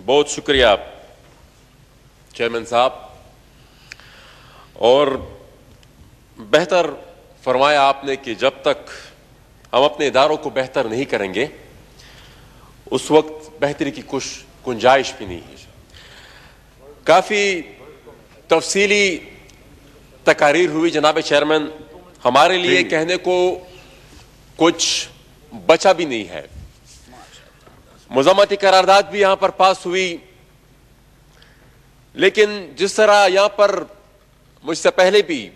بہت شکریہ چیئرمین صاحب، اور بہتر فرمایا آپ نے کہ جب تک ہم اپنے اداروں کو بہتر نہیں کریں گے اس وقت بہتری کی کچھ گنجائش بھی نہیں ہے۔ کافی تفصیلی تقاریر ہوئی جناب چیئرمین، ہمارے لیے کہنے کو کچھ بچا بھی نہیں ہے۔ مذمتی قرارداد بھی یہاں پر پاس ہوئی، لیکن جس طرح یہاں پر مجھ سے پہلے بھی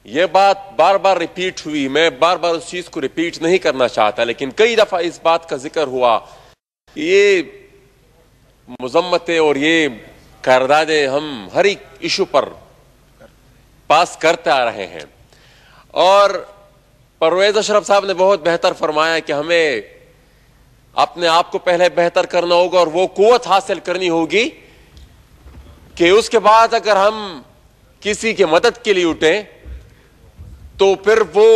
یہ بات بار بار ریپیٹ ہوئی، میں بار بار اس چیز کو ریپیٹ نہیں کرنا چاہتا، لیکن کئی دفعہ اس بات کا ذکر ہوا کہ یہ مذمتیں اور یہ قراردادیں ہم ہر ایک ایشو پر پاس کرتے آ رہے ہیں، اور پرویز اشرف صاحب نے بہت بہتر فرمایا کہ ہمیں اپنے آپ کو پہلے بہتر کرنا ہوگا اور وہ قوت حاصل کرنی ہوگی کہ اس کے بعد اگر ہم کسی کی مدد کے لیے اٹھیں تو پھر وہ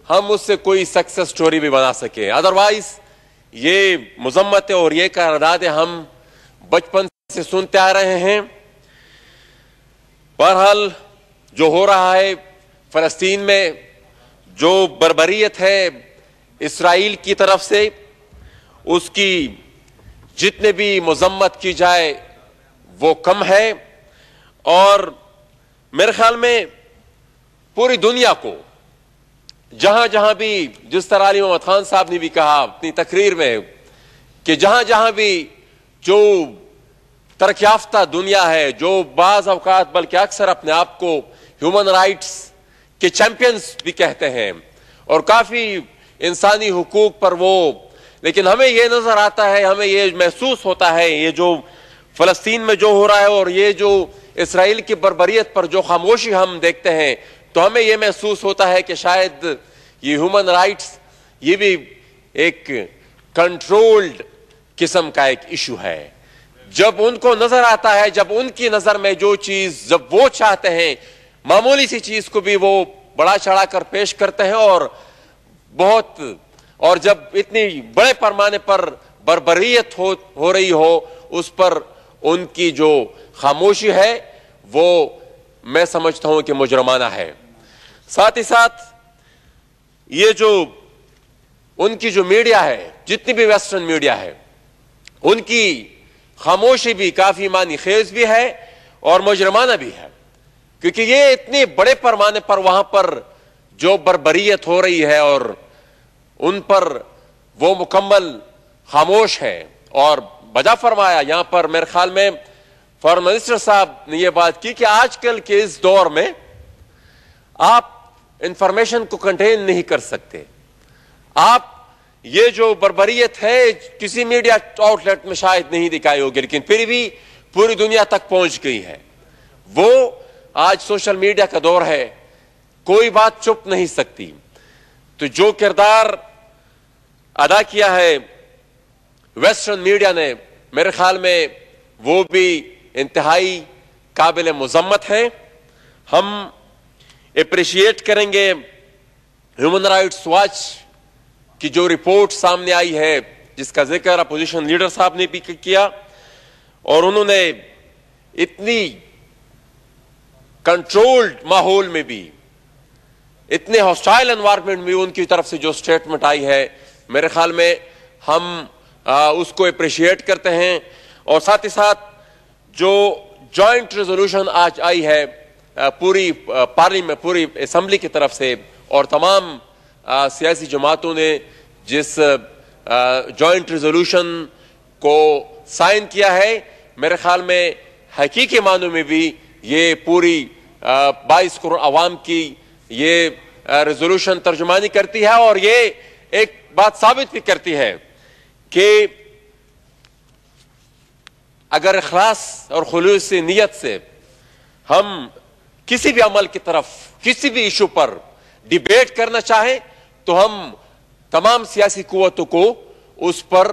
ہم اس سے کوئی سکسس سٹوری بھی بنا سکیں۔ ادروائز یہ مذمتیں اور یہ قراردادیں ہم بچپن سے سنتے آ رہے ہیں۔ بہرحال جو ہو رہا ہے فلسطین میں، جو بربریت ہے اسرائیل کی طرف سے، اس کی جتنے بھی مذمت کی جائے وہ کم ہے، اور میرے خیال میں پوری دنیا کو جہاں جہاں بھی، جس طرح علی محمد خان صاحب نے بھی کہا اپنی تقریر میں کہ جہاں جہاں بھی جو ترقی یافتہ دنیا ہے، جو بعض اوقات بلکہ اکثر اپنے آپ کو ہیومن رائٹس کے چیمپئنز بھی کہتے ہیں اور کافی انسانی حقوق پر وہ، لیکن ہمیں یہ نظر آتا ہے، ہمیں یہ محسوس ہوتا ہے یہ جو فلسطین میں جو ہو رہا ہے اور یہ جو اسرائیل کی بربریت پر جو خاموشی ہم دیکھتے ہیں، تو ہمیں یہ محسوس ہوتا ہے کہ شاید یہ ہیومن رائٹس یہ بھی ایک کنٹرولڈ قسم کا ایک ایشو ہے۔ جب ان کو نظر آتا ہے، جب ان کی نظر میں جو چیز، جب وہ چاہتے ہیں معمولی سی چیز کو بھی وہ بڑا چڑھا کر پیش کرتے ہیں، اور جب اتنی بڑے پیمانے پر بربریت ہو رہی ہو اس پر ان کی جو خاموشی ہے وہ میں سمجھتا ہوں کہ مجرمانہ ہے۔ ساتھ ہی ساتھ یہ جو ان کی جو میڈیا ہے، جتنی بھی ویسٹرن میڈیا ہے، ان کی خاموشی بھی کافی معنی خیز بھی ہے اور مجرمانہ بھی ہے، کیونکہ یہ اتنے بڑے پیمانے پر وہاں پر جو بربریت ہو رہی ہے اور ان پر وہ مکمل خاموش ہے۔ اور بجا فرمایا یہاں پر میرے خیال میں فارن منسٹر صاحب نے یہ بات کی کہ آج کل کے اس دور میں آپ انفارمیشن کو کنٹین نہیں کر سکتے، آپ یہ جو بربریت ہے کسی میڈیا آؤٹ لیٹ میں شاید نہیں دکھائی ہوگی، لیکن پھر بھی پوری دنیا تک پہنچ گئی ہے۔ وہ آج سوشل میڈیا کا دور ہے، کوئی بات چھپ نہیں سکتی۔ تو جو کردار ادا کیا ہے ویسٹرن میڈیا نے، میرے خیال میں وہ بھی انتہائی قابل مذمت ہے۔ ہم اپریشیٹ کریں گے ہیومن رائٹس واچ کی جو رپورٹ سامنے آئی ہے، جس کا ذکر اپوزیشن لیڈر صاحب نے بھی کیا، اور انہوں نے اتنی کنٹرولڈ ماحول میں بھی، اتنے ہاسٹائل انوائرمنٹ میں ان کی طرف سے جو سٹیٹمنٹ آئی ہے، میرے خیال میں ہم اس کو اپریشیٹ کرتے ہیں۔ اور ساتھ ہی ساتھ جو جوائنٹ ریزولوشن آج آئی ہے پوری پارلیمنٹ، پوری اسمبلی کی طرف سے، اور تمام سیاسی جماعتوں نے جس جوائنٹ ریزولوشن کو سائن کیا ہے، میرے خیال میں حقیقی معنوں میں بھی یہ پوری 22 کروڑ عوام کی یہ ریزولوشن ترجمانی کرتی ہے، اور یہ ایک بات ثابت بھی کرتی ہے کہ اگر اخلاص اور خلوص نیت سے ہم کسی بھی عمل کی طرف، کسی بھی ایشو پر ڈیبیٹ کرنا چاہیں تو ہم تمام سیاسی قوتوں کو اس پر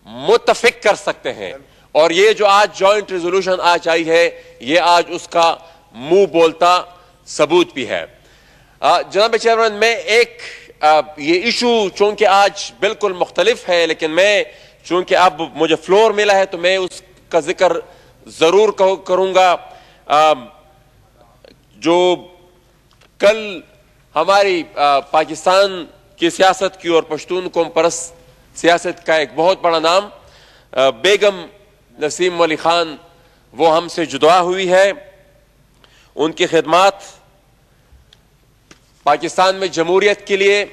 متفق کر سکتے ہیں، اور یہ جو آج جوائنٹ ریزولوشن آج آئی ہے یہ آج اس کا منہ بولتا ثبوت بھی ہے۔ جناب چیئرمین، میں ایک یہ ایشو چونکہ آج بالکل مختلف ہے، لیکن میں چونکہ اب مجھے فلور ملا ہے تو میں اس کا ذکر ضرور کروں گا. جو کل ہماری پاکستان کی سیاست کی اور پشتون قوم پرست سیاست کا ایک بہت بڑا نام بیگم نسیم علی خان وہ ہم سے جدا ہوئی ہے. ان کی خدمات پاکستان میں جمہوریت کے لیے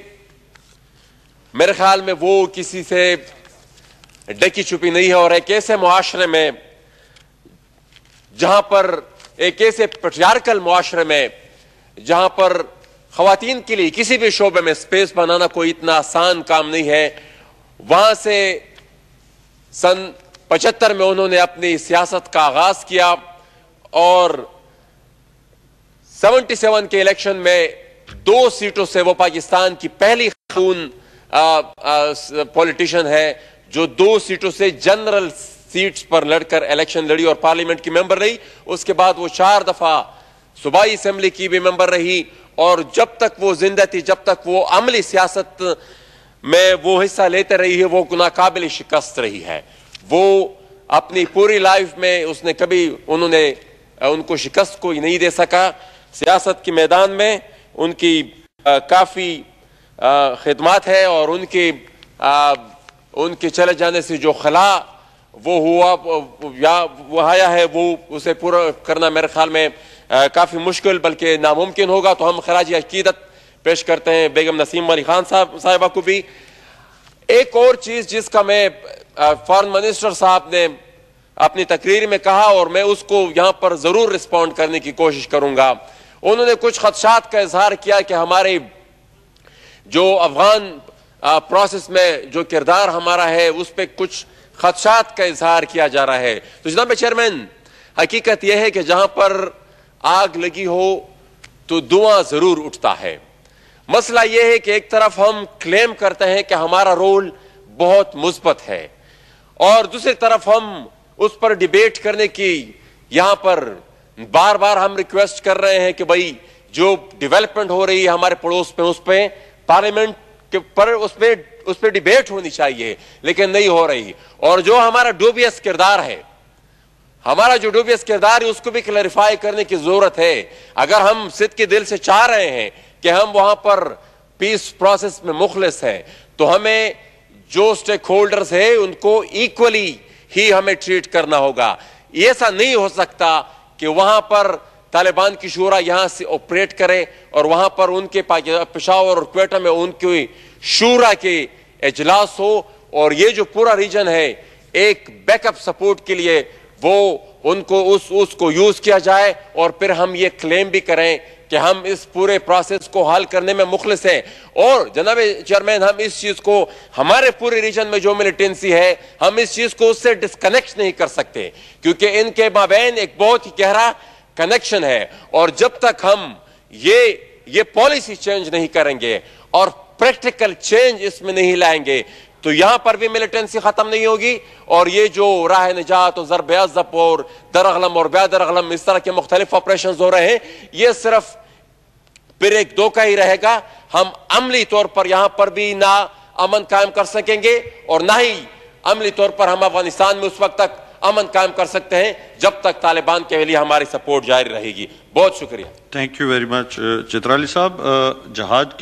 میرے خیال میں وہ کسی سے ڈکی چھپی نہیں ہے. اور ایک ایسے معاشرے میں جہاں پر ایک ایسے پیٹریارکل معاشرے میں جہاں پر خواتین کے لیے کسی بھی شعبے میں سپیس بنانا کوئی اتنا آسان کام نہیں ہے، وہاں سے سن 75 میں انہوں نے اپنی سیاست کا آغاز کیا اور 77 کے الیکشن میں 2 سیٹوں سے وہ پاکستان کی پہلی خاتون پولیٹیشن ہے جو 2 سیٹوں سے جنرل سیٹس پر لڑ کر الیکشن لڑی اور پارلیمنٹ کی ممبر رہی. اس کے بعد وہ 4 دفعہ صوبائی اسمبلی کی بھی ممبر رہی اور جب تک وہ زندہ تھی، جب تک وہ عملی سیاست میں وہ حصہ لیتے رہی ہے، وہ ناقابل شکست رہی ہے. وہ اپنی پوری لائف میں اس نے کبھی ان کو شکست کوئی نہیں دے سکا. سیاست کے میدان میں ان کی کافی خدمات ہے اور ان کے چلے جانے سے جو خلا وہ ہوا یا وہ آیا ہے وہ اسے پورا کرنا میرے خیال میں کافی مشکل بلکہ ناممکن ہوگا. تو ہم خراج عقیدت پیش کرتے ہیں بیگم نسیم علی خان صاحبہ کو بھی. ایک اور چیز جس کا میں فارن منسٹر صاحب نے اپنی تقریر میں کہا اور میں اس کو یہاں پر ضرور رسپونڈ کرنے کی کوشش کروں گا. انہوں نے کچھ خدشات کا اظہار کیا کہ ہمارے جو افغان پروسیس میں جو کردار ہمارا ہے اس پہ کچھ خدشات کا اظہار کیا جا رہا ہے. تو جناب چیئرمین، حقیقت یہ ہے کہ جہاں پر آگ لگی ہو تو دھواں ضرور اٹھتا ہے. مسئلہ یہ ہے کہ ایک طرف ہم کلیم کرتے ہیں کہ ہمارا رول بہت مثبت ہے اور دوسری طرف ہم اس پر ڈیبیٹ کرنے کی یہاں پر بار بار ہم ریکویسٹ کر رہے ہیں کہ بھائی جو ڈیولپمنٹ ہو رہی ہے ہمارے پڑوس میں اس پہ پارلیمنٹ کے پر اس پہ ڈیبیٹ ہونی چاہیے لیکن نہیں ہو رہی. اور جو ہمارا ڈوبیس کردار ہے اس کو بھی کلیریفائی کرنے کی ضرورت ہے. اگر ہم صدقے دل سے چاہ رہے ہیں کہ ہم وہاں پر پیس پروسیس میں مخلص ہیں تو ہمیں جو سٹیک ہولڈرز ہیں ان کو ایکولی ہی ہمیں ٹریٹ کرنا ہوگا. ایسا نہیں ہو سکتا کہ وہاں پر طالبان کی شورا یہاں سے آپریٹ کرے اور وہاں پر ان کے پشاور اور کوئٹہ میں ان کی شورا کے اجلاس ہو اور یہ جو پورا ریجن ہے ایک بیک اپ سپورٹ کے لیے وہ ان کو اس کو یوز کیا جائے اور پھر ہم یہ کلیم بھی کریں کہ ہم اس پورے پروسیس کو حل کرنے میں مخلص ہیں. اور جناب چیئرمین، ہم اس چیز کو ہمارے پورے ریجن میں جو ملیٹنسی ہے ہم اس چیز کو اس سے ڈسکنیکٹ نہیں کر سکتے کیونکہ ان کے مابین ایک بہت ہی گہرا کنیکشن ہے. اور جب تک ہم یہ پالیسی چینج نہیں کریں گے اور پریکٹیکل چینج اس میں نہیں لائیں گے تو یہاں پر بھی ملیٹنسی ختم نہیں ہوگی. اور یہ جو راہ نجات اور ضرب عزب اور درغلم اور بیا درغلم اس طرح کے مختلف آپریشنز ہو رہے ہیں یہ صرف پھر ایک دھوکہ ہی رہے گا. ہم عملی طور پر یہاں پر بھی نہ امن قائم کر سکیں گے اور نہ ہی عملی طور پر ہم افغانستان میں اس وقت تک امن قائم کر سکتے ہیں جب تک طالبان کے لیے ہماری سپورٹ جاری رہے گی. بہت شکریہ. Thank you very much Chitrali صاحب. جہاد